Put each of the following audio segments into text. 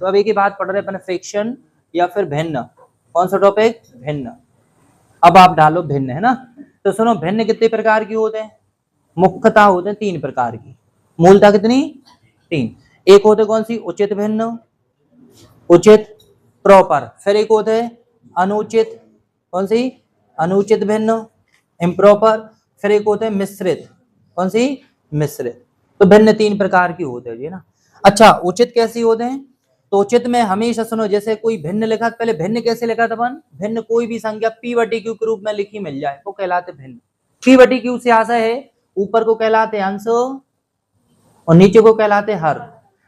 तो अब एक ही बात पढ़ रहे अपन, फ्रैक्शन या फिर भिन्न। कौन सा टॉपिक? भिन्न। अब आप डालो भिन्न, है ना। तो सुनो, भिन्न कितने प्रकार की होते हैं? मुख्यतः होते हैं 3 प्रकार की। मूलतः कितनी? 3। एक होते कौन सी? उचित भिन्न, उचित प्रॉपर। फिर एक होते हैं अनुचित, कौन सी? अनुचित भिन्न, इम्प्रॉपर। फिर एक होते हैं मिश्रित, कौन सी? मिश्रित। तो भिन्न 3 प्रकार की होते हैं ना। अच्छा, उचित कैसी होते हैं? तो उचित में हमेशा सुनो, जैसे कोई भिन्न लिखा, पहले भिन्न कैसे लिखा था अपन? भिन्न कोई भी संख्या p/q के रूप में लिखी मिल जाए वो कहलाते भिन्न। p/q से आशा है ऊपर को कहलाते अंश और नीचे को कहलाते हर।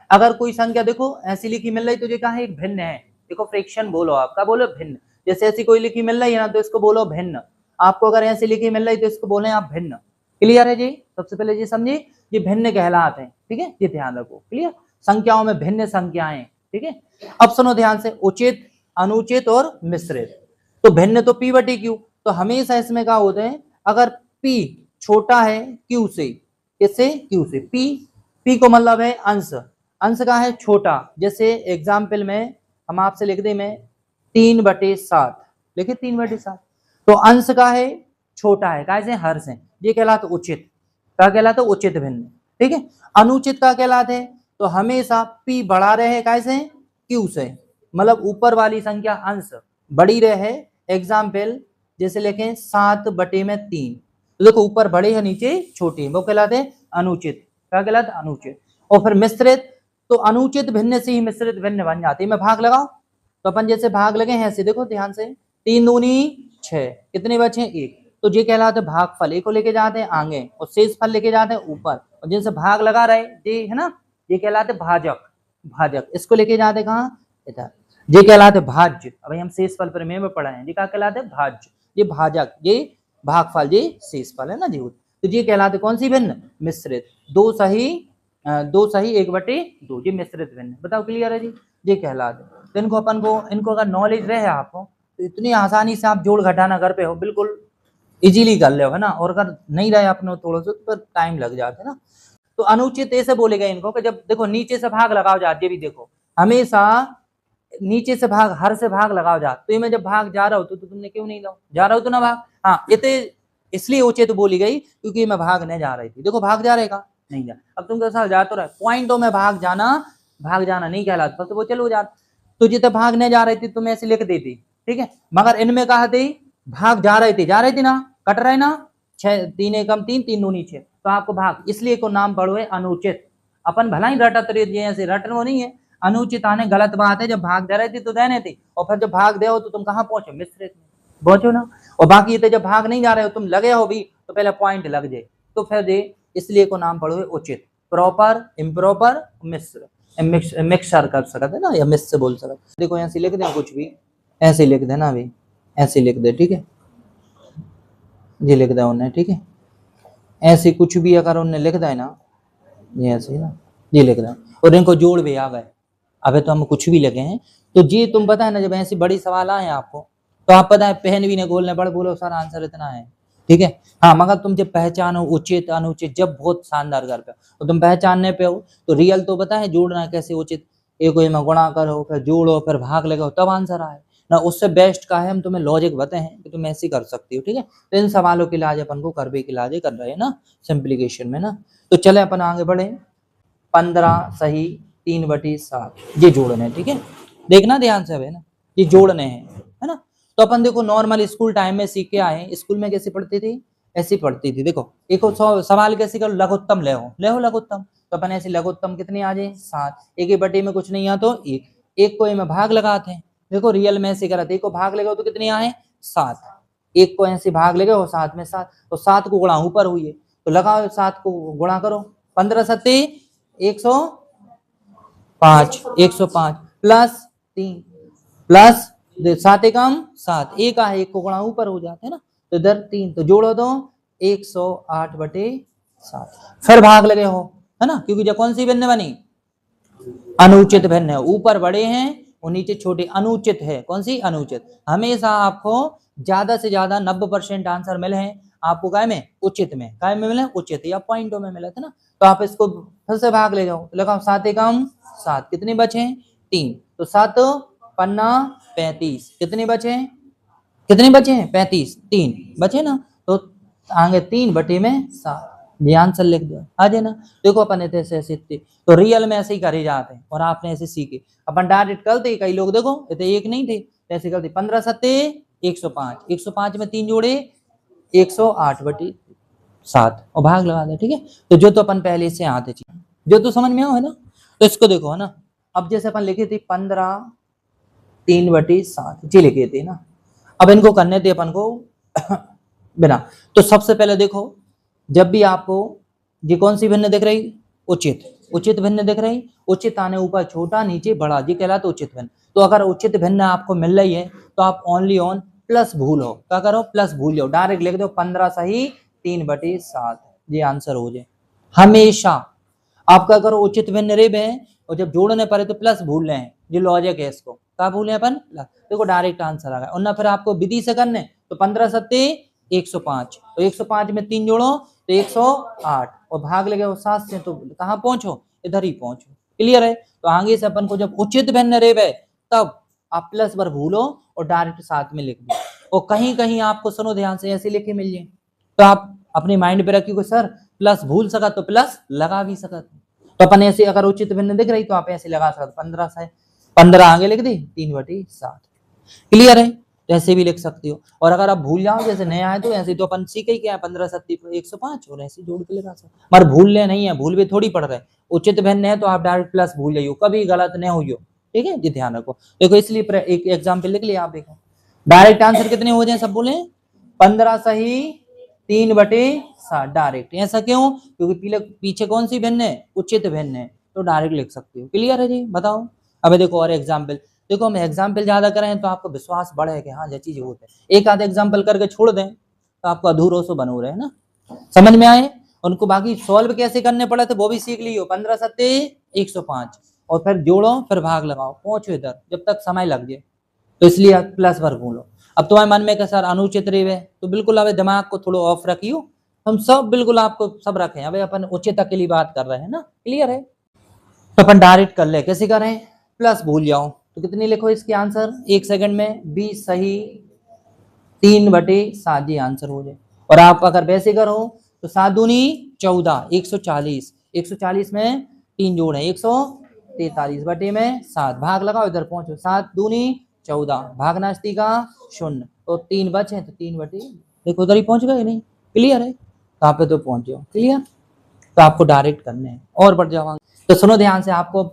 अगर कोई संख्या देखो ऐसी लिखी मिल रही तो ये कहा है? एक भिन्न है। देखो फ्रैक्शन बोलो, आपका बोलो भिन्न। जैसे ऐसी कोई लिखी मिल रही है ना तो इसको बोलो भिन्न। आपको अगर ऐसी लिखी मिल रही तो इसको बोले आप भिन्न। क्लियर है जी? सबसे पहले ये समझिए, ये भिन्न कहलाते हैं, ठीक है, ये ध्यान रखो। क्लियर? संख्याओं में भिन्न संख्याएं, ठीक है। अब सुनो ध्यान से, उचित, अनुचित और मिश्रित। तो भिन्न तो p/q, तो हमेशा इसमें क्या होते हैं? अगर p छोटा है q से, किससे? q से। p को मतलब है अंश, अंश का है छोटा। जैसे एग्जाम्पल में हम आपसे लिख दे, में 3/7 लिखे, 3/7। तो अंश का है छोटा है, कैसे? हर से। ये कहलाता उचित। क्या कहलाता? उचित भिन्न, ठीक है। अनुचित का कहलाते हैं तो हमेशा p बढ़ा रहे, कैसे? q से, मतलब ऊपर वाली संख्या अंश बड़ी रहे। एग्जाम्पल जैसे लिखें 7/3, तो देखो ऊपर बड़े है नीचे छोटी है, वो कहलाते हैं अनुचित। क्या कहलाता? अनुचित। और फिर मिश्रित, तो अनुचित भिन्न से ही मिश्रित भिन्न बन जाती है। मैं भाग लगाओ तो अपन जैसे भाग लगे हैं ऐसे, देखो ध्यान से, 3 दूनी 6, कितने बचे? 1। तो ये कहलाते भागफल, एक को लेके जाते हैं आगे और शेष फल लेके जाते हैं ऊपर, और जिनसे भाग लगा रहे ये है ना, ये कहलाते भाजक। भाजक इसको लेके जाते कहाँ? इधर। ये कहलाते भाज्य। अब हम शेष फल पर में पढ़ा है, ये क्या कहलाते? भाज्य। ये भाजक, ये भागफल, ये शेष फल है ना जी। तो ये कहलाते कौन सी भिन्न? मिश्रित। 2 सही 1/2, ये मिश्रित भिन्न। बताओ क्लियर है जी? ये कहलाते। तो इनको अपन को, इनको अगर नॉलेज रहे आपको तो इतनी आसानी से आप जोड़ घटाना घर पे हो बिल्कुल इजीली कर ले, है ना। और अगर नहीं रहे अपने थोड़ा सा तो टाइम लग जाता है ना। तो अनुचित ऐसे बोलेगा इनको कि जब देखो नीचे से भाग लगाओ जाते, भी देखो हमेशा नीचे से भाग, हर से भाग लगाओ जा, तो ये मैं जब भाग जा रहा हूँ तो तुमने क्यों नहीं जा रहा हो तो ना भाग। हाँ, ये इसलिए उचित बोली गई क्योंकि मैं भागने जा रही थी। देखो भाग जा रहेगा नहीं जा, अब तुम कैसा जा तो रहा, पॉइंटों में भाग जाना नहीं कहलाता, तो वो चलो जा। तो जितने भागने जा रही थी तुम ऐसे लिख देती, ठीक है। मगर इनमें कहा थी भाग जा रही थी ना, कट रहे ना, 6 3 एकम 3 3 दूनी 6, तो आपको भाग, इसलिए को नाम पढ़ो है अनुचित। अपन भला ही रटत रही, रटन वो नहीं है। अनुचित आने गलत बात है, जब भाग दे रही थी तो देने थी, और फिर जब भाग दे हो तो तुम कहाँ पहुंचो? मिश्रित में पहुंचो ना। और बाकी तो जब भाग नहीं जा रहे हो, तुम लगे हो भी तो पहले पॉइंट लग जाए, तो फिर दे, इसलिए को नाम पढ़ो है उचित। प्रॉपर, इम्प्रॉपर, मिश्र, मिक्सर कर सकते है ना, या मिक्स बोल सकते। देखो ऐसे लिख दे, कुछ भी ऐसे लिख देना, अभी ऐसे लिख दे, ठीक है। ये लिख दे उन्हें, ठीक है। ऐसे कुछ भी अगर उन्हें लिख दे ना, ये ऐसे ना, ये लिख दे, और इनको जोड़ भी आ गए। अबे तो हम कुछ भी लगे हैं, तो ये तुम पता है ना, जब ऐसी बड़ी सवाल आए आपको तो आप पता है पहन भी ने गोलने बड़े बोलो सर आंसर इतना है, ठीक है। हाँ, मगर तुम जब पहचानो उचित अनुचित, जब बहुत शानदार कर पे तो तुम पहचानने पे हो, तो रियल तो पता है जोड़ना कैसे उचित, एक में गुणा करो फिर जोड़ो फिर भाग लगाओ तब आंसर आए ना। उससे बेस्ट का है हम तुम्हें लॉजिक बताए हैं कि तुम ऐसे कर सकती हो, ठीक है। तो इन सवालों के इलाज अपन को करवे के इलाज कर रहे हैं ना, सिंप्लीकेशन में ना। तो चले अपन आगे बढ़े। 15 सही 3/7 ये जोड़ने हैं, ठीक है। देखना ध्यान से है ना, ये जोड़ने हैं, है ना। तो अपन देखो नॉर्मल स्कूल टाइम में सीख के आए, स्कूल में कैसे पढ़ती थी? ऐसी पढ़ती थी। देखो एक सवाल कैसे करो, लघुत्तम ले हो लघुत्तम, तो अपन ऐसे लघुत्तम कितनी आ जाए? 7। एक ही बटे में कुछ नहीं आ तो एक को में भाग लगाते हैं। देखो रियल में ऐसे करा, एक को भाग लगाओ तो कितनी आए? 7। एक को ऐसे भाग लगे और 7 में 7, तो 7 को गुणा ऊपर हुई है, तो लगाओ 7 को गुणा करो, 15 सत्ती 105, 105 प्लस 3 प्लस 7 एकम 7, एक है, एक को गुणा ऊपर हो जाते है ना, तो इधर 3, तो जोड़ो तो 108/7। फिर भाग लगे हो, है ना, क्योंकि जब कौन सी भिन्न बनी? अनुचित भिन्न है, ऊपर बड़े हैं और नीचे छोटे, अनुचित है। कौन सी? अनुचित। हमेशा आपको ज्यादा से ज्यादा 90% आंसर मिले हैं आपको काय में? उचित में। काय में मिले? उचित, या पॉइंटों में मिले थे ना। तो आप इसको फिर से भाग ले जाओ, लगाओ 7 एकम 7, कितने बचे? 3, तो 7 पन्ना 35, कितने बचे हैं, कितने बचे हैं 35, 3 बचे ना, तो आगे 3/7, ये आंसर लिख दो आ जाए ना। देखो अपन ऐसे ऐसे तो रियल में ऐसे ही करे जाते हैं और आपने ऐसे सीखे, अपन डायरेक्ट करते, कई लोग देखो ये एक नहीं थे ऐसे करते, 15 सत्ते 105, 105 में 3 जोड़े 108/7 और भाग लगा दे, ठीक है। तो जो तो अपन पहले से आते थे, जो तो समझ में आओ है ना, तो इसको देखो है ना, अब जैसे अपन लिखे थे 15 3/7 जी लिखे थे ना, अब इनको करने थे अपन को बिना, तो सबसे पहले देखो, जब भी आपको ये कौन सी भिन्न दिख रही, उचित, उचित भिन्न दिख रही, उचित आने ऊपर छोटा नीचे बड़ा, ये कहलाता उचित भिन्न। तो अगर उचित भिन्न आपको मिल रही है तो आप ओनली ऑन प्लस भूलो, क्या करो प्लस भूल जाओ, डायरेक्ट लिख दो 15 सही 3/7, ये आंसर हो जाए। हमेशा आपका अगर उचित भिन्न रेब है और जब जोड़ने पड़े तो प्लस भूल रहे हैं, ये लॉजिक है, इसको क्या भूले अपन, देखो डायरेक्ट आंसर आ गया। और ना फिर आपको विधि से करने, तो 15 सत्ते 105, तो 105 में 3 जोड़ो तो 108 और भाग लगे वो 7 से, तो कहाँ पहुंचो, इधर ही पहुंचो, क्लियर है। तो आगे से अपन को जब उचित भिन्न रेब है तब आप प्लस बार भूलो और डायरेक्ट साथ में लिख दो, और कहीं कहीं आपको सुनो ध्यान से ऐसे लिखे मिल जाए तो आप अपने माइंड पे रखिए सर प्लस भूल सका तो प्लस लगा भी सका, तो अपन ऐसे अगर उचित भिन्न दिख रही तो आप ऐसे लगा सकते, 15 से 15 आगे लिख दी 3/7, क्लियर है, तो ऐसे भी लिख सकते हो। और अगर आप भूल जाओ जैसे नया है तो ऐसे तो अपन सीखे ही क्या है 15 सत्ती 105 और ऐसे जोड़ के लगा सकते, मगर भूलने नहीं है, भूल भी थोड़ी पड़ रहे, उचित भिन्न है तो आप डायरेक्ट प्लस भूल जाइयो, कभी गलत नहीं हुई, ठीक है जी, ध्यान रखो। देखो इसलिए एक एग्जाम्पल लिख लिया आप, देखो डायरेक्ट आंसर कितने हो जाए सब बोले, 15 सही 3/7 डायरेक्ट, ऐसा क्यों, क्योंकि पीछे कौन सी भिन्न है, उचित भिन्न है, तो डायरेक्ट लिख सकते हो, क्लियर है जी, बताओ। अब देखो और एग्जाम्पल, देखो हम एग्जाम्पल ज्यादा करें तो आपको विश्वास बढ़े कि हाँ ये चीज होता है, एक आध एग्जाम्पल करके छोड़ दें तो आपको अधूरो सो बनो रहे ना, समझ में आए, उनको बाकी सॉल्व कैसे करने पड़े थे वो भी सीख लियो, 15 सत्ते 105 और फिर जोड़ो फिर भाग लगाओ, पहुंचो इधर जब तक समय लग जाए, तो इसलिए आप प्लस वर्ग बोलो। अब तुम्हारे मन में क्या सर अनुचित रेव है, तो बिल्कुल अब दिमाग को थोड़ा ऑफ रखियो, हम सब बिल्कुल आपको सब रखें, अबे अपन उचित के लिए बात कर रहे हैं ना, क्लियर है। तो अपन डायरेक्ट कर ले, कैसे करें, प्लस भूल जाओ तो कितनी लिखो इसके आंसर 1 सेकंड में 20 सही 3/7 आंसर हो जाए। और आप अगर वैसे करो तो 7 दूनी 14 140, 140 में 3 जोड़ है 143/7, भाग लगाओ इधर पहुंचो, 7 दूनी 14, भाग नास्ती का 0, तो 3 बचे तो 3/, देखो उधर ही पहुंच गए नहीं, क्लियर है, कहाँ पे तो पहुंचे हो, क्लियर, तो आपको डायरेक्ट करने हैं और बढ़ जाओ। तो सुनो ध्यान से, आपको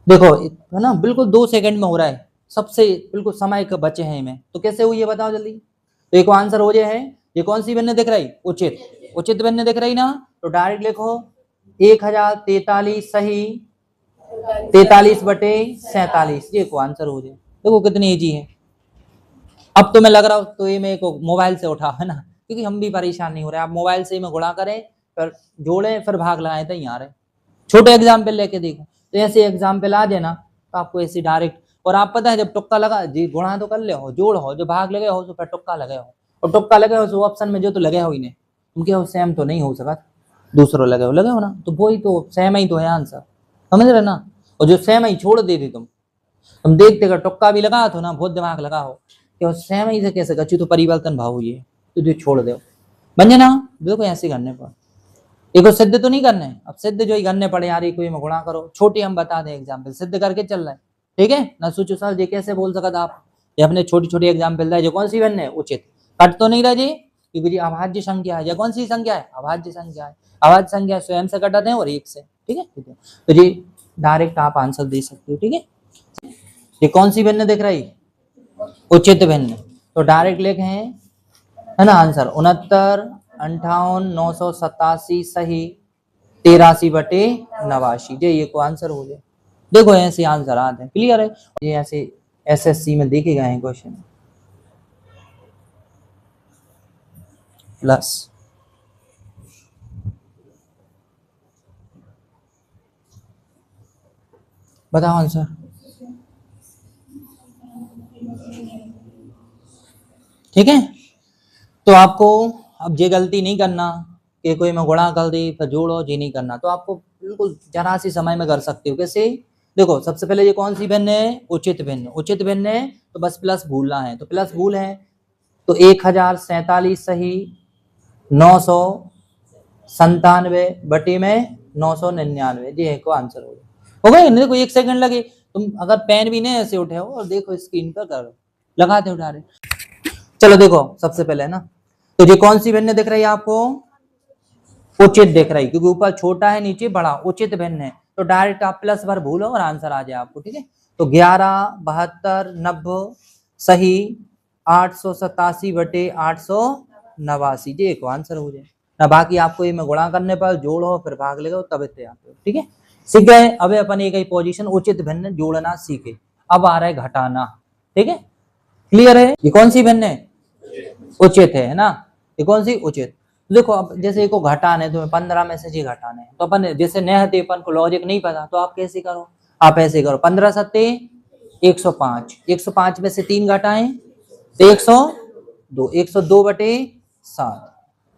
देखो है ना बिल्कुल 2 सेकंड में हो रहा है, सबसे बिल्कुल समय के बचे हैं में, तो कैसे हुई ये बताओ जल्दी, तो एक आंसर हो जाए है, ये कौन सी भिन्न दिख रही, उचित, उचित भिन्न दिख रही ना, तो डायरेक्ट लिखो 1043 सही 43/47, ये को आंसर हो जाए, देखो कितनी इजी है। अब तो मैं लग रहा हूँ तो ये मेरे को मोबाइल से उठा है ना, क्योंकि हम भी परेशान नहीं हो रहे, आप मोबाइल से में गुणा करें फिर जोड़े फिर भाग लगाए तो यहाँ रहे, छोटे एग्जाम्पल लेके देखो, तो ऐसे एग्जाम्पल आ जाए ना तो आपको ऐसे डायरेक्ट, और आप पता है जब टुक्का लगा जी गुणा तो कर ले हो, जोड़ हो जो भाग लगे हो तो फिर टुक्का लगे हो, और टुक्का लगे हो तो ऑप्शन में जो तो लगे हो ही नहीं, तुम क्या सेम तो नहीं हो सका, दूसरों लगे हो ना, तो वही तो सेम ही तो है आंसर, समझ रहे ना, और जो सेम ही छोड़ दे दी तुम देखते अगर टुक्का भी लगा तो ना बहुत दिमाग लगा हो कि सेम ही से कैसे कच्ची तो परिवर्तन भाव हुई है, तो जो छोड़ दो बन जाए ना, देखो ऐसे करने पर एक सिद्ध तो नहीं करने, अब सिद्ध जो ही करने पड़े यार, कोई में गुणा करो, छोटी हम बता दें एग्जाम्पल सिद्ध करके चल रहे हैं, ठीक है ना, सोचो सर ये कैसे बोल सकता आप, ये अपने छोटी छोटी एग्जाम्पल है, जो कौन सी भिन्न है उचित, कट तो नहीं रहा जी, क्योंकि जी अभाज्य संख्या है, या कौन सी संख्या है अभाज्य संख्या है, अभाज्य संख्या स्वयं से कटाते हैं और एक से, ठीक है, तो जी डायरेक्ट आप आंसर दे सकते हो, ठीक है। ये कौन सी भिन्न दिख रही, उचित भिन्न, तो डायरेक्ट लिखे है ना आंसर 69 58 987 सही 83/89, ये को आंसर हो जाए, देखो ऐसे आंसर आते हैं, क्लियर है, ये ऐसे एसएससी में देखे गए हैं क्वेश्चन, प्लस बताओ आंसर, ठीक है। तो आपको अब ये गलती नहीं करना कि कोई में गुणा कर दी फिर जोड़ो, जी नहीं करना, तो आपको बिल्कुल जरा सी समय में कर सकते हो, कैसे देखो सबसे पहले ये कौन सी भिन्न है, उचित भिन्न। उचित भिन्न है तो बस प्लस भूलना है, तो प्लस भूल है तो 1047 सही 997 बटे में 999, ये को आंसर हो गया। देखो 1 सेकंड लगे, तुम अगर पेन भी नहीं ऐसे उठे हो और देखो स्क्रीन पर करो, लगाते उठा रहे। चलो देखो सबसे पहले ना, तो ये कौन सी भिन्न दिख रही है आपको, उचित दिख रही, क्योंकि ऊपर छोटा है नीचे बड़ा, उचित भिन्न है, तो डायरेक्ट आप प्लस भर भूलो और आंसर आ जाए आपको, ठीक है। तो 11, 72, 90 सही 887 बटे 889, ये एक आंसर हो जाए ना। बाकी आपको ये में गुणा करने पर जोड़ो फिर भाग लेगा तब इतने आते हो, ठीक है। सीख गए। अब अपन एक ही पोजीशन उचित भिन्न जोड़ना सीखे। अब आ रहा है घटाना, ठीक है, क्लियर है। ये कौन सी भिन्न है, उचित है ना। ये कौन सी, उचित। देखो अब जैसे को घटाने, तुम्हें 15 में से जी घटाने, तो अपन जैसे नए थे अपन को लॉजिक नहीं पता, तो आप कैसे करो, आप ऐसे करो 15 सत्ते 105, 105 में से 3 घटाएं तो 102, 102 बटे 7,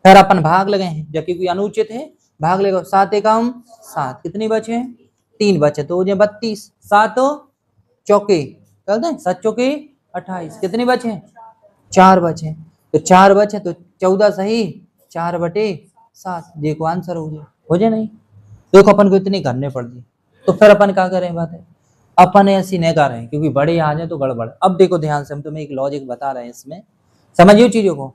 फिर अपन भाग लगे हैं, जबकि कोई अनुचित है भाग लेगा, 7 एकम 7, कितनी बचे, 3 बचे, तो हो जाए 32, 7 चौके चलते हैं, 7 चौके 28, कितनी बचे, 4 बचे, तो 4 बचे तो 14 सही 4 बटे 7, देखो आंसर हो जाए नहीं। देखो अपन को इतनी करने पड़ गई, तो फिर अपन क्या करें, बात है अपन ऐसी नहीं कर रहे हैं, क्योंकि बड़े आ जाए तो गड़बड़। अब देखो ध्यान से, हम तुम्हें एक लॉजिक बता रहे हैं, इसमें समझिए चीजों को।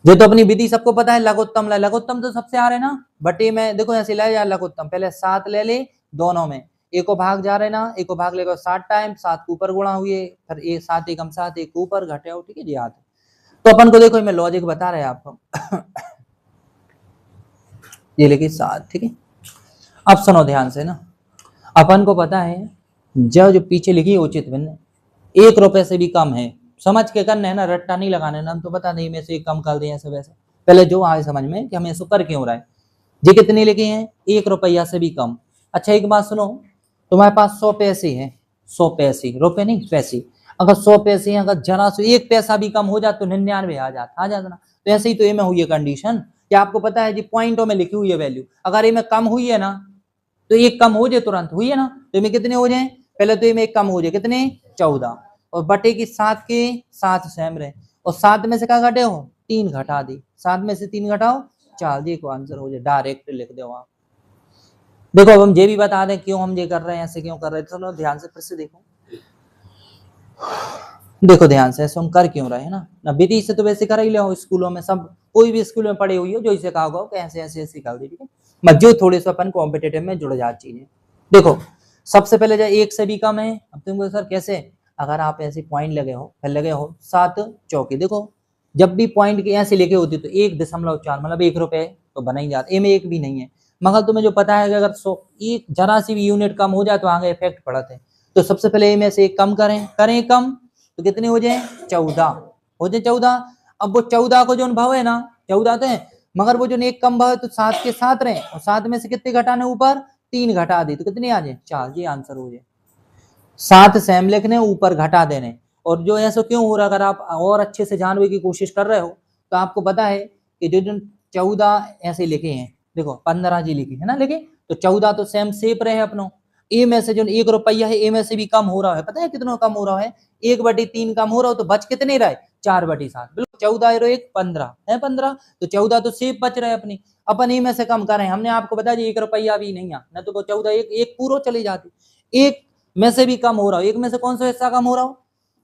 जो तो अपनी विधि सबको पता है, लघुत्तम लघुत्तम तो सबसे आ रहे ना, बटे में देखो ऐसे ले यार, लघुत्तम पहले 7 ले ले दोनों में, एक को भाग जा रहे ना, एक को भाग लेगा 7 टाइम, 7 के ऊपर गुणा हुए, फिर 7 एकम 7, एक ऊपर घटे हो, ठीक है जी याद। तो अपन को देखो मैं लॉजिक बता रहे हैं आपको ये लेके 7, ठीक है। अब सुनो ध्यान से ना, अपन को पता है जो पीछे लिखी उचित भिन्न 1 रुपए से भी कम है, समझ के करना है ना, रट्टा नहीं लगाने ना, हम तो बता नहीं में से कम कर दें ऐसे वैसे, पहले जो आए समझ में कि हमें इसको कर क्यों रहा है। ये कितने लिखे हैं, 1 रुपया से भी कम। अच्छा एक बात सुनो, तुम्हारे पास 100 पैसे हैं, 100 पैसे, रुपए नहीं पैसे, अगर 100 पैसे हैं, अगर जरा से 1 पैसा भी कम हो जाता तो 99 आ जाता ना। तो ऐसे ही तो ये में हुई है कंडीशन, क्या आपको पता है जी पॉइंटों में लिखी हुई है वैल्यू, अगर ये में कम हुई है ना तो एक कम हो जाए तुरंत, हुई है ना, तो ये में कितने हो जाए, पहले तो ये में एक कम हो जाए, कितने 14, और बटे की 7 के 7 सेम रहे, और 7 में से क्या घटे हो, 3 घटा दी, 7 में से 3 घटाओ 4, जी को आंसर हो जाए, डायरेक्ट लिख दो आप। देखो अब हम ये भी बता दें क्यों हम ये कर रहे हैं, ऐसे क्यों कर रहे हैं, चलो ध्यान से फिर से देखो, देखो ध्यान से, ऐसे हम कर क्यों रहे हैं ना विधि से तो वैसे कर ही लो, स्कूलों में सब कोई भी स्कूल में पढ़े हुई हो जो इसे कहा होगा कैसे ऐसे ऐसे कर दी, ठीक है। मत थोड़े से अपन कॉम्पिटेटिव में जुड़ जाती चीजें। देखो सबसे पहले जो 1 से भी कम है, अब तुमको सर कैसे, अगर आप ऐसे पॉइंट लगे हो, फिर लगे हो 7 चौके, देखो जब भी पॉइंट की ऐसे लिखे होती तो 1.4 मतलब 1 रुपए तो बना ही जाता, ए में एक भी नहीं है, मगर तुम्हें जो पता है कि अगर 100 एक जरा सी भी यूनिट कम हो जाए तो आगे इफेक्ट पड़ते हैं, तो सबसे पहले ए में से एक कम करें कम, तो कितने हो जाए 14 हो जाए 14। अब वो 14 को जो भाव है ना 14 तो है, मगर वो जो एक कम भाव है तो 7 के 7 रहे, और 7 में से कितने घटाने, ऊपर 3 घटा दी तो कितने आ जाए 4, ये आंसर हो जाए। 7 सेम लिखने ऊपर घटा देने, और जो ऐसा क्यों हो रहा, अगर आप और अच्छे से जानने की कोशिश कर रहे हो तो आपको पता है कि जो 14 ऐसे लिखे हैं, देखो 15 जी लिखी है ना, लिखे तो 14 तो सेम सेप रहे अपनों, ए में से जो 1 रुपया है ए में से भी कम हो रहा है, पता है कितना कम हो रहा है, 1/3 कम हो रहा हो, तो बच कितने रहे 4/7, बिल्कुल 14 1 15 है 15, तो 14 तो सेप बच रहे अपनी, अपन ए में से कम कर रहे हैं, हमने आपको बताया 1 रुपया भी नहीं है ना, तो वो 14 एक पूरा चली जाती, एक में से भी कम हो रहा हो, एक में से कौन सा हिस्सा कम हो रहा हो,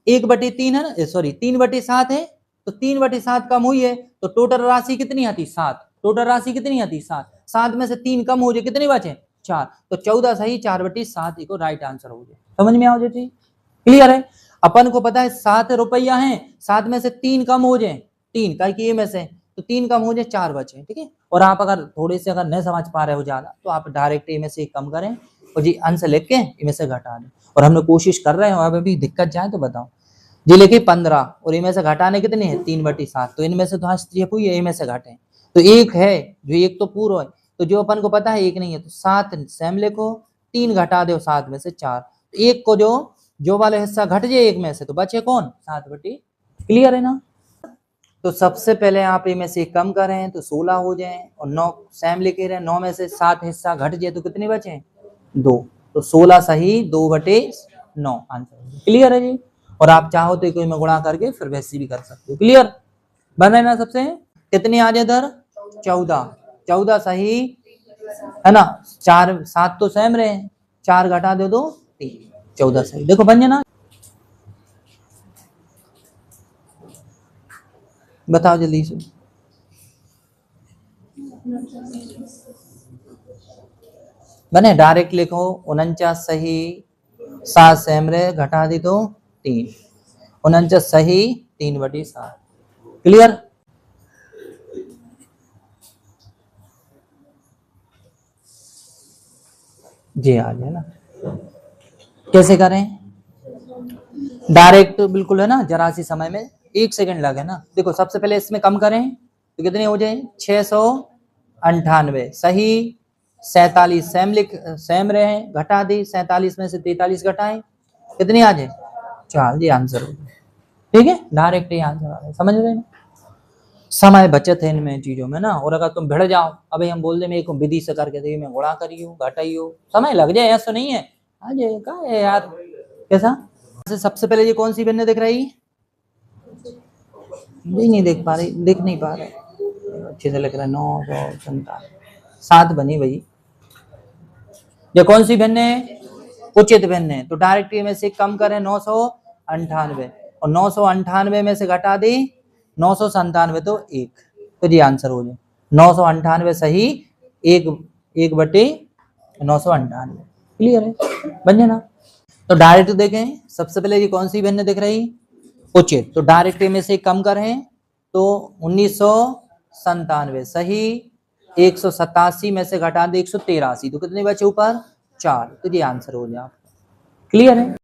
1/3 है ना, सॉरी 3/7 है, तो 3/7 कम हुई है, तो टोटल राशि कितनी आती 7, टोटल राशि कितनी आती 7, 7 में से 3 कम हो जाए, कितने बचे 4, तो 14 सही 4/7 को राइट आंसर हो जाए, समझ में आओ जी, क्लियर है। अपन को पता है 7 रुपया है, 7 में से 3 कम हो जाए, 3 का कि में से तो 3 कम हो जाए 4 बचे, ठीक है। और आप अगर थोड़े से अगर नहीं समझ पा रहे हो ज्यादा, तो आप डायरेक्ट ए में से कम करें और जी आंसर लिख के इनमें से घटा दें, और हम लोग कोशिश कर रहे हैं, अब अभी दिक्कत जाए तो बताओ जी, लिखिए 15 और इनमें से घटाने कितने हैं 3/7, तो इनमें से तो हस्तक्षेप हुई है, इनमें से घटे तो एक है, जो एक तो पूरा है, तो जो अपन को पता है एक नहीं है, तो 7 सेम लिखो, 3 घटा दो 7 में से 4, तो एक को जो वाले हिस्सा घट जाए एक में से, तो बचे कौन 7/, क्लियर है ना। तो सबसे पहले आप इनमें से कम करें तो 16 हो जाए, और 9 सेम लिखे रहे, 9 में से 7 हिस्सा घट जाए तो कितने बचे 2, तो 16 सही 2/9 आंसर। क्लियर है जी। और आप चाहो तो कोई में गुणा करके फिर वैसे भी कर सकते हो। क्लियर बन रहे ना सबसे। कितने आ जाए इधर 14 सही है ना, 4 7 तो सेम रहे, 4 घटा दे दो 3, 14 सही। देखो बन जाए ना, बताओ जल्दी से। बने डायरेक्ट लिखो 49 सही 7 सेम रहे, घटा दी तो 3, 49 सही 3/7। क्लियर। जी आ गया ना। कैसे करें डायरेक्ट, बिल्कुल है ना, जरा सी समय में 1 सेकंड लगे ना। देखो सबसे पहले इसमें कम करें तो कितने हो जाए 698 सही 47 सेम रहे, घटा दी 47 में से 43 घटाएं, कितनी आ जाए 4 जी आंसर हो गया। ठीक है, डायरेक्ट ही आंसर आ रहा है, समझ रहे हैं। समय बचत है इनमें चीजों में ना। और अगर तुम भिड़ जाओ, अभी हम बोल दे मैं एक विधि से करके देखिए, मैं गुणा करियो घटाइयो, समय लग जाए ऐसा नहीं है। आ जाए का है यार कैसा। सबसे पहले ये कौन सी भिन्न दिख रही, नहीं देख पा रही, देख नहीं पा रहे, अच्छे से लिख रहा है 997 7 बनी भाई। ये कौन सी भिन्न है, उचित भिन्न है। तो डायरेक्ट में से कम करें 998 और 998 में से घटा दी 997 तो 1, तो ये आंसर हो जाए 998 सही 1/998। क्लियर है बन जाए ना। तो डायरेक्ट देखें सबसे पहले ये कौन सी भिन्न दिख रही, उचित। तो डायरेक्ट में से कम करें तो 1997 सही 187 में से घटा दे 183, तो कितने बचे ऊपर 4, तो ये आंसर हो जाए। क्लियर है।